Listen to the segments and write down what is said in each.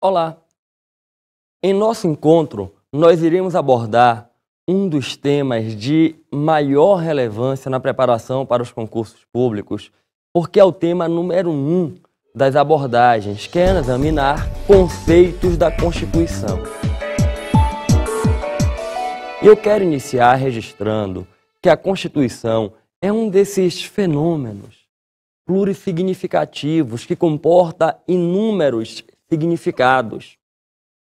Olá! Em nosso encontro, nós iremos abordar um dos temas de maior relevância na preparação para os concursos públicos, porque é o tema número 1 das abordagens, que é examinar conceitos da Constituição. E eu quero iniciar registrando que a Constituição é um desses fenômenos plurissignificativos que comporta inúmeros significados.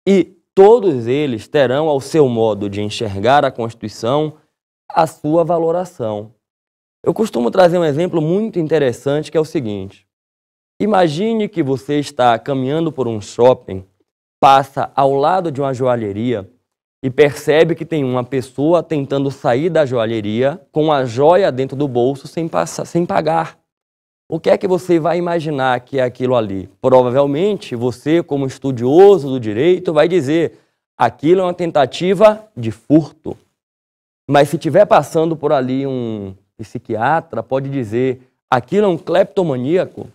E todos eles terão, ao seu modo de enxergar a Constituição, a sua valoração. Eu costumo trazer um exemplo muito interessante, que é o seguinte. Imagine que você está caminhando por um shopping, passa ao lado de uma joalheria e percebe que tem uma pessoa tentando sair da joalheria com a joia dentro do bolso sem pagar. O que é que você vai imaginar que é aquilo ali? Provavelmente você, como estudioso do direito, vai dizer: aquilo é uma tentativa de furto. Mas se estiver passando por ali um psiquiatra, pode dizer: aquilo é um cleptomaníaco.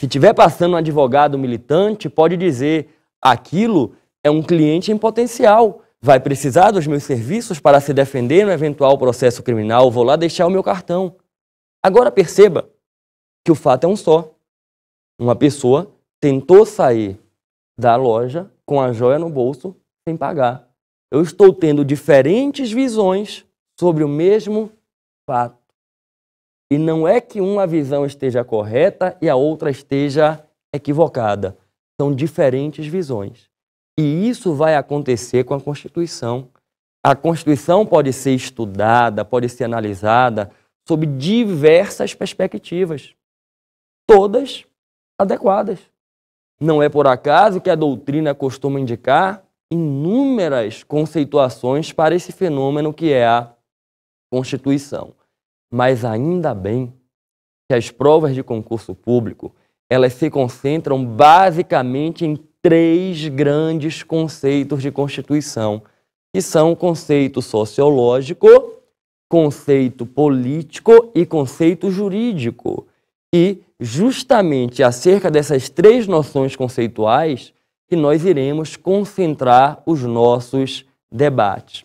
Se estiver passando um advogado militante, pode dizer: aquilo é um cliente em potencial. Vai precisar dos meus serviços para se defender no eventual processo criminal, vou lá deixar o meu cartão. Agora perceba que o fato é um só. Uma pessoa tentou sair da loja com a joia no bolso sem pagar. Eu estou tendo diferentes visões sobre o mesmo fato. E não é que uma visão esteja correta e a outra esteja equivocada. São diferentes visões. E isso vai acontecer com a Constituição. A Constituição pode ser estudada, pode ser analisada sob diversas perspectivas, todas adequadas. Não é por acaso que a doutrina costuma indicar inúmeras conceituações para esse fenômeno que é a Constituição. Mas ainda bem que as provas de concurso público, elas se concentram basicamente em 3 grandes conceitos de Constituição, que são o conceito sociológico, conceito político e conceito jurídico. E justamente acerca dessas 3 noções conceituais que nós iremos concentrar os nossos debates.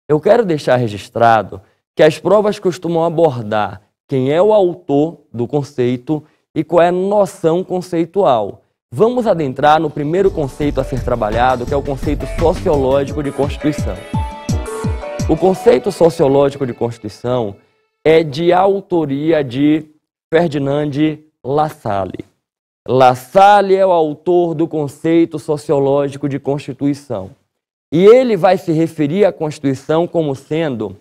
Eu quero deixar registrado que as provas costumam abordar quem é o autor do conceito e qual é a noção conceitual. Vamos adentrar no primeiro conceito a ser trabalhado, que é o conceito sociológico de Constituição. O conceito sociológico de Constituição é de autoria de Ferdinand Lassalle. Lassalle é o autor do conceito sociológico de Constituição. E ele vai se referir à Constituição como sendo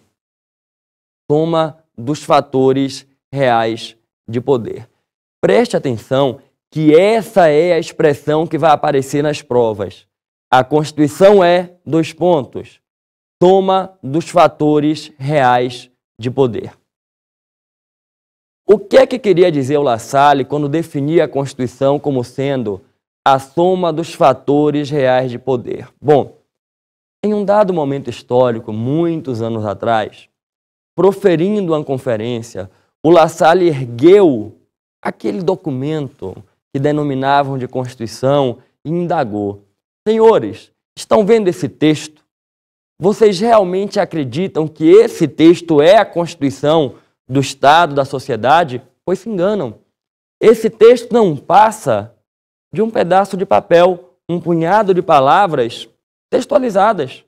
soma dos fatores reais de poder. Preste atenção que essa é a expressão que vai aparecer nas provas. A Constituição é, soma dos fatores reais de poder. O que é que queria dizer o Lassalle quando definia a Constituição como sendo a soma dos fatores reais de poder? Bom, em um dado momento histórico, muitos anos atrás, proferindo uma conferência, o Lassalle ergueu aquele documento que denominavam de Constituição e indagou: senhores, estão vendo esse texto? Vocês realmente acreditam que esse texto é a Constituição do Estado, da sociedade? Pois se enganam. Esse texto não passa de um pedaço de papel, um punhado de palavras textualizadas.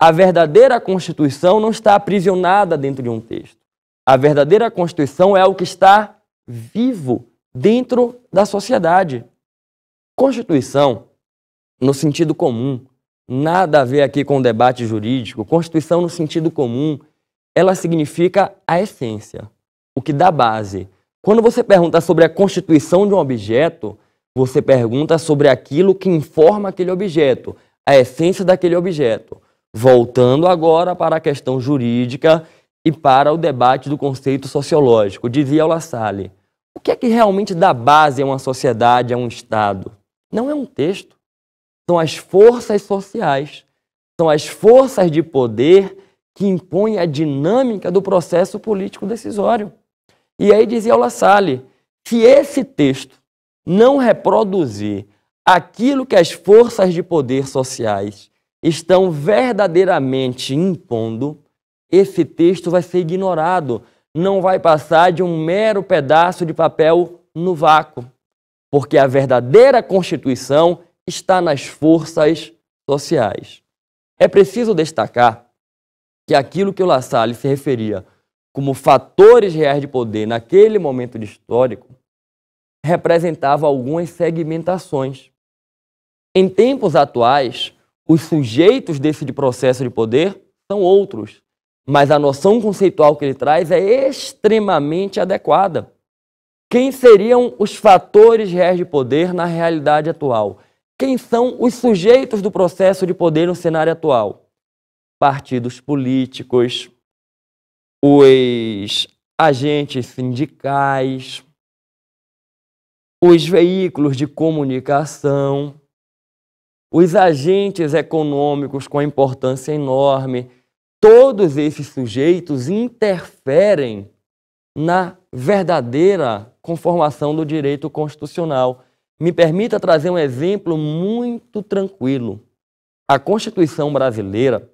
A verdadeira Constituição não está aprisionada dentro de um texto. A verdadeira Constituição é o que está vivo dentro da sociedade. Constituição, no sentido comum, nada a ver aqui com o debate jurídico. Constituição, no sentido comum, ela significa a essência, o que dá base. Quando você pergunta sobre a constituição de um objeto, você pergunta sobre aquilo que informa aquele objeto, a essência daquele objeto. Voltando agora para a questão jurídica e para o debate do conceito sociológico, dizia o Lassalle: o que é que realmente dá base a uma sociedade, a um Estado? Não é um texto, são as forças sociais, são as forças de poder que impõem a dinâmica do processo político decisório. E aí dizia o Lassalle: se esse texto não reproduzir aquilo que as forças de poder sociais estão verdadeiramente impondo, esse texto vai ser ignorado, não vai passar de um mero pedaço de papel no vácuo, porque a verdadeira Constituição está nas forças sociais. É preciso destacar que aquilo que o La Salle se referia como fatores reais de poder naquele momento histórico representava algumas segmentações. Em tempos atuais, os sujeitos desse processo de poder são outros, mas a noção conceitual que ele traz é extremamente adequada. Quem seriam os fatores reais de poder na realidade atual? Quem são os sujeitos do processo de poder no cenário atual? Partidos políticos, os agentes sindicais, os veículos de comunicação, os agentes econômicos com importância enorme. Todos esses sujeitos interferem na verdadeira conformação do direito constitucional. Me permita trazer um exemplo muito tranquilo. A Constituição brasileira,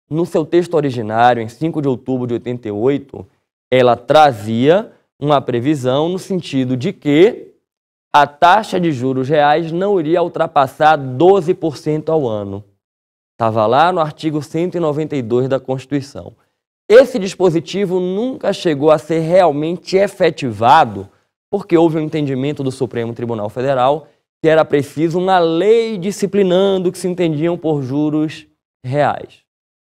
no seu texto originário, em 5 de outubro de 88, ela trazia uma previsão no sentido de que a taxa de juros reais não iria ultrapassar 12% ao ano. Estava lá no artigo 192 da Constituição. Esse dispositivo nunca chegou a ser realmente efetivado, porque houve um entendimento do Supremo Tribunal Federal que era preciso uma lei disciplinando o que se entendiam por juros reais.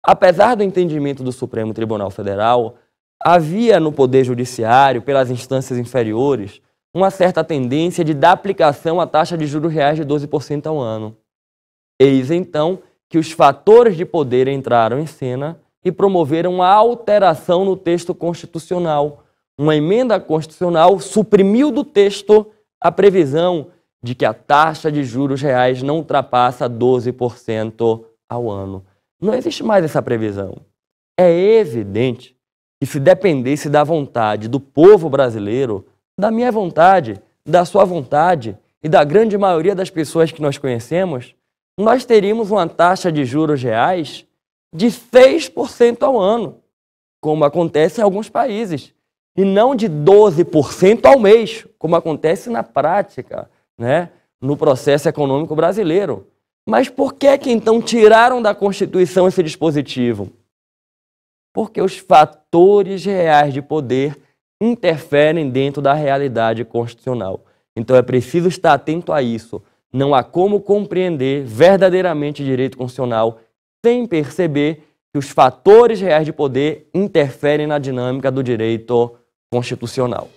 Apesar do entendimento do Supremo Tribunal Federal, havia no Poder Judiciário, pelas instâncias inferiores, uma certa tendência de dar aplicação à taxa de juros reais de 12% ao ano. Eis então que os fatores de poder entraram em cena e promoveram uma alteração no texto constitucional. Uma emenda constitucional suprimiu do texto a previsão de que a taxa de juros reais não ultrapassa 12% ao ano. Não existe mais essa previsão. É evidente que se dependesse da vontade do povo brasileiro, da minha vontade, da sua vontade e da grande maioria das pessoas que nós conhecemos, nós teríamos uma taxa de juros reais de 6% ao ano, como acontece em alguns países, e não de 12% ao mês, como acontece na prática, né, no processo econômico brasileiro. Mas por que então tiraram da Constituição esse dispositivo? Porque os fatores reais de poder interferem dentro da realidade constitucional. Então é preciso estar atento a isso. Não há como compreender verdadeiramente direito constitucional sem perceber que os fatores reais de poder interferem na dinâmica do direito constitucional.